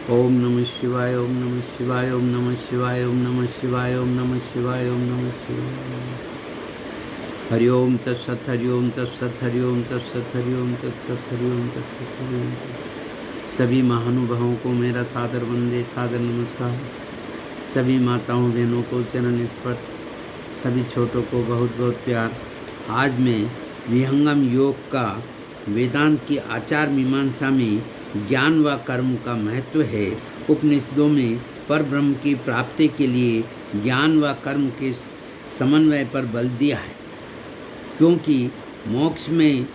ओम नमः शिवाय, ओम नमः शिवाय, ओम नमः शिवाय, ओम नमः शिवाय, ओम नमः शिवाय, ओम नमः शिवाय। हरि ओम तत्सत, हरि ओम तत्सत, हरि ओम तत्सत, हरि ओम तत्सत, हरि ओम तत्सत, हरि ओम तत्सत। सभी महानुभावों को मेरा सादर वंदे, सादर नमस्कार। सभी माताओं बहनों को चरण स्पर्श, सभी छोटों को बहुत बहुत प्यार। आज मैं विहंगम योग का वेदांत की आचार मीमांसा में ज्ञान व कर्म का महत्व है। उपनिषदों में परब्रह्म की प्राप्ति के लिए ज्ञान व कर्म के समन्वय पर बल दिया है, क्योंकि मोक्ष में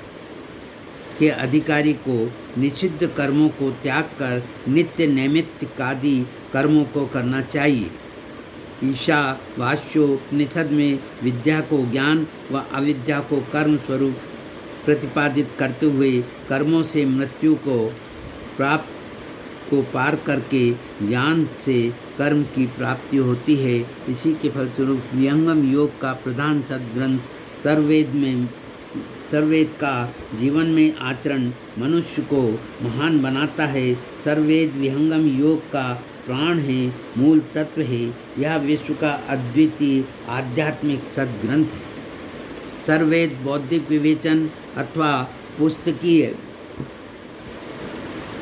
के अधिकारी को निषिद्ध कर्मों को त्याग कर नित्य नैमित्तिकादि कर्मों को करना चाहिए। ईशावास्योपनिषद में विद्या को ज्ञान व अविद्या को कर्म स्वरूप प्रतिपादित करते हुए कर्मों से मृत्यु को पार करके ज्ञान से कर्म की प्राप्ति होती है। इसी के फलस्वरूप विहंगम योग का प्रधान सद्ग्रंथ सर्ववेद का जीवन में आचरण मनुष्य को महान बनाता है। सर्ववेद विहंगम योग का प्राण है, मूल तत्व है। यह विश्व का अद्वितीय आध्यात्मिक सद्ग्रंथ है। सर्ववेद बौद्धिक विवेचन अथवा पुस्तकीय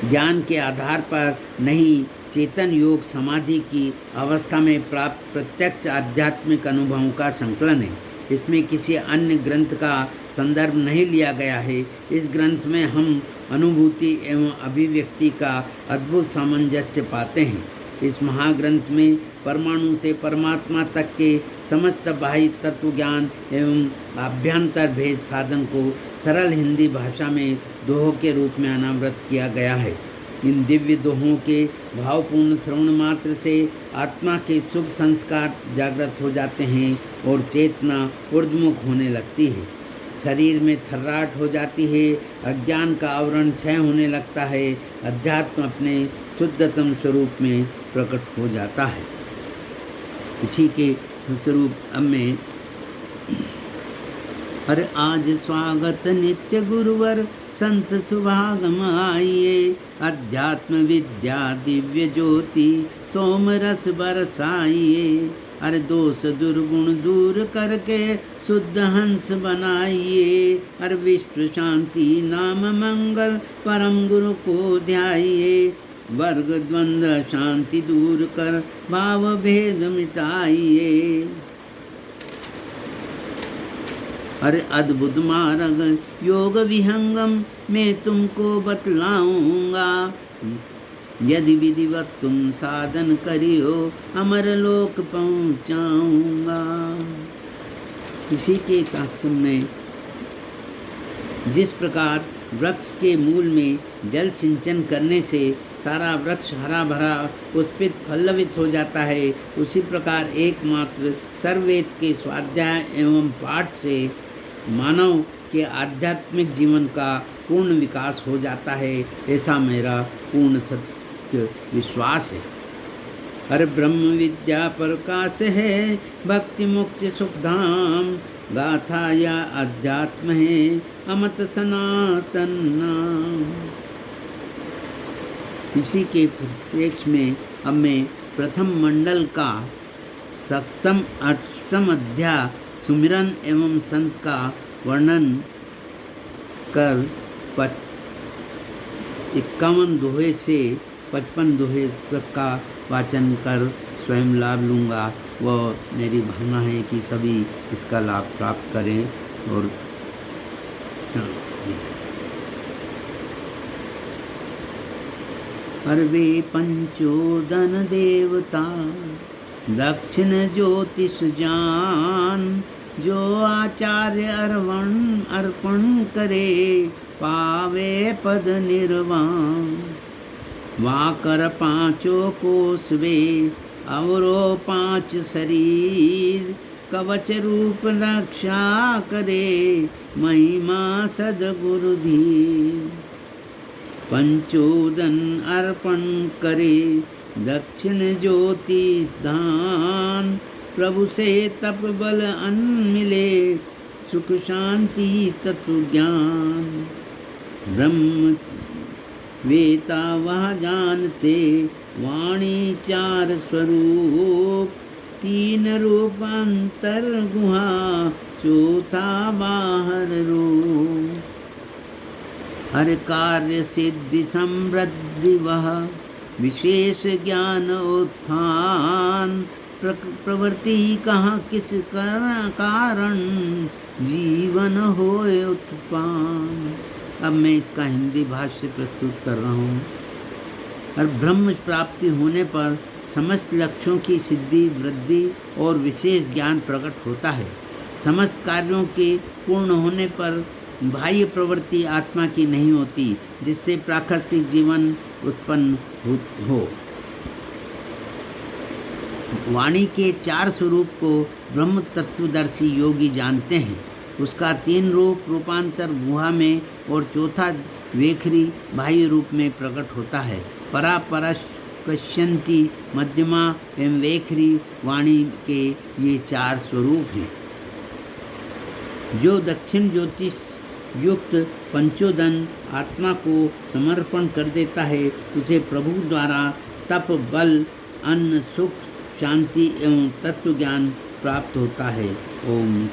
ज्ञान के आधार पर नहीं, चेतन योग समाधि की अवस्था में प्राप्त प्रत्यक्ष आध्यात्मिक अनुभवों का संकलन है। इसमें किसी अन्य ग्रंथ का संदर्भ नहीं लिया गया है। इस ग्रंथ में हम अनुभूति एवं अभिव्यक्ति का अद्भुत सामंजस्य पाते हैं। इस महाग्रंथ में परमाणु से परमात्मा तक के समस्त बाह्य तत्व ज्ञान एवं आभ्यंतर भेद साधन को सरल हिंदी भाषा में दोहों के रूप में अनावृत किया गया है। इन दिव्य दोहों के भावपूर्ण श्रवण मात्र से आत्मा के शुभ संस्कार जागृत हो जाते हैं और चेतना ऊर्ध्वमुख होने लगती है। शरीर में थर्राहट हो जाती है, अज्ञान का आवरण क्षय होने लगता है, अध्यात्म अपने शुद्धतम स्वरूप में प्रकट हो जाता है। इसी के स्वरूप अब मैं हर आज स्वागत नित्य गुरुवर संत सुभागम आइए, अध्यात्म विद्या दिव्य ज्योति सोम रस बरसाइए। अरे दोष दुर्गुण दूर करके शुद्ध हंस बनाइए। अरे विश्व शांति नाम मंगल परम गुरु को ध्याइए। वर्ग द्वंद्व शांति दूर कर भाव भेद मिटाइए। अरे अद्भुत मार्ग योग विहंगम मैं तुमको बतलाऊंगा। यदि विधिवत तुम साधन करियो अमर लोक पहुंचाऊंगा। इसी के तात्पर्य में जिस प्रकार वृक्ष के मूल में जल सिंचन करने से सारा वृक्ष हरा भरा पुष्पित पल्लवित हो जाता है, उसी प्रकार एकमात्र सर्ववेद के स्वाध्याय एवं पाठ से मानव के आध्यात्मिक जीवन का पूर्ण विकास हो जाता है। ऐसा मेरा पूर्ण सत्य विश्वास है। हर ब्रह्म विद्या प्रकाश है, भक्ति मुक्ति सुखधाम। गाथा या अध्यात्म है, अमत सनातन नाम। इसी के परिप्रेक्ष्य में अब मैं प्रथम मंडल का सप्तम अष्टम अध्याय सुमिरन एवं संत का वर्णन कर 51 दोहे से 55 दोहे तक का वाचन कर स्वयं लाभ लूँगा। वह मेरी भावना है कि सभी इसका लाभ प्राप्त करें। और वे पंचोदन देवता दक्षिण ज्योतिष जान, जो आचार्य अर्पण करे पावे पद निर्वाण। वाकर पांचों कोष वे अवरो 5 शरीर, कवच रूप रक्षा करे महिमा सदगुरु धीर। पंचोदन अर्पण करे दक्षिण ज्योतिष दान, प्रभु से तप बल अन्न मिले सुख शांति तत्व ज्ञान। ब्रह्म वेता वह जानते वाणी चार स्वरूप, तीन रूप अंतर गुहा, चौथा बाहर रूप। हर कार्य सिद्धि समृद्धि वह, विशेष ज्ञान उत्थान, प्रवृत्ति कहाँ किस कारण, जीवन होए उत्पान। अब मैं इसका हिंदी भाष्य प्रस्तुत कर रहा हूँ। और ब्रह्म प्राप्ति होने पर समस्त लक्ष्यों की सिद्धि, वृद्धि और विशेष ज्ञान प्रकट होता है। समस्त कार्यों के पूर्ण होने पर बाह्य प्रवृत्ति आत्मा की नहीं होती, जिससे प्राकृतिक जीवन उत्पन्न हो। वाणी के चार स्वरूप को ब्रह्म तत्वदर्शी योगी जानते हैं। उसका तीन रूप रूपांतर गुहा में और चौथा वेखरी बाह्य रूप में प्रकट होता है। परा परश पश्यंती, मध्यमा एवं वेखरी वाणी के ये चार स्वरूप हैं। जो दक्षिण ज्योतिष युक्त पंचोदन आत्मा को समर्पण कर देता है, उसे प्रभु द्वारा तप, बल, अन्न, सुख, शांति एवं तत्व ज्ञान प्राप्त होता है। ओम।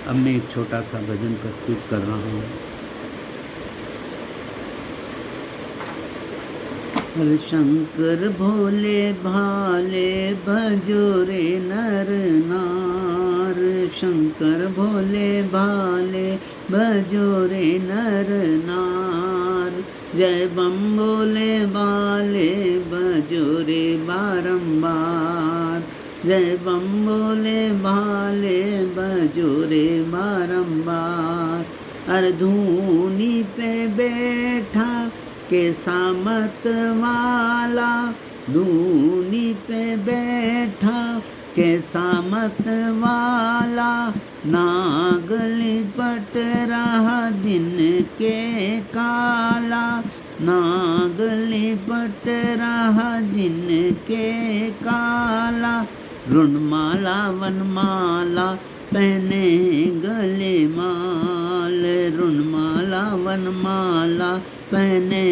अब मैं एक छोटा सा भजन प्रस्तुत कर रहा हूँ। हर शंकर भोले भाले भजो रे नर नार, शंकर भोले भाले भजो रे नर नार। जय बम भोले भाले भजो रे बारंबार, जय बम भोले भाले भजो रे बारंबार। हर धूनी पे बैठा कैसा मत वाला, धूनी पे बैठा कैसा मत वाला, नागल पट रहा दिन के काला, नागल पट रहा जिन के काला। रुणमाला वनमाला पहने गले माल, रुणमाला वनमाला पहने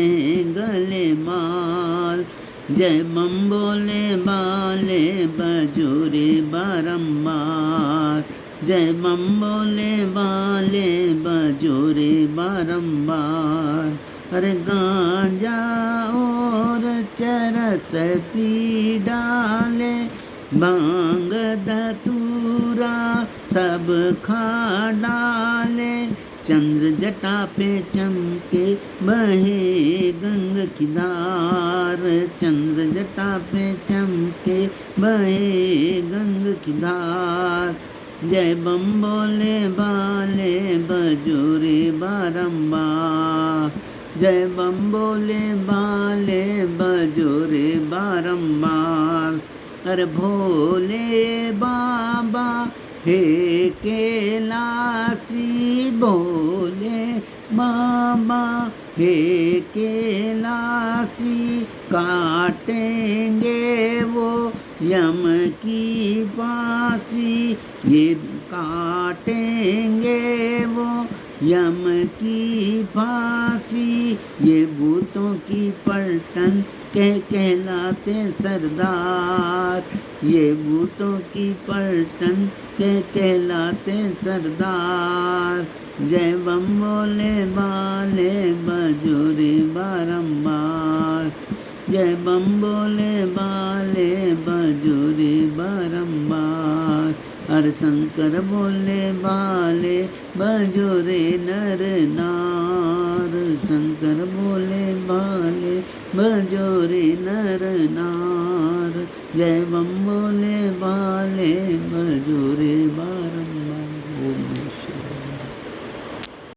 गले माल। जय बम बोले बाले बजो रे बारंबार, जय बम बोले बाले बजो रे बारंबार। अरे गांजा और चरस पी डाले, भांग धतूरा सब खा डाले। चंद्र जटा पे चमके बहे गंग की धार, चंद्र जटा पे चमके बहे गंग की धार। जय बम बोले बाले बजो रे बारंबार, जय बम बोले बाले बजो रे बारंबार। अरे भोले बाबा हे कैलासी, भोले बाबा हे कैलासी। काटेंगे वो यम की फांसी, ये काटेंगे वो यम की फांसी। ये भूतों की पलटन कहलाते सरदार, ये भूतों की पलटन कहलाते सरदार। जय बम बोले बाले बजो रे बारंबार, जय बम बोले बाले बजो रे बारंबार। हर शंकर बोले बाले बजो रे नर नार, शंकर बोले बाले बजो रे नर नार। जय बम बोले बाले बजो रे बारंबार।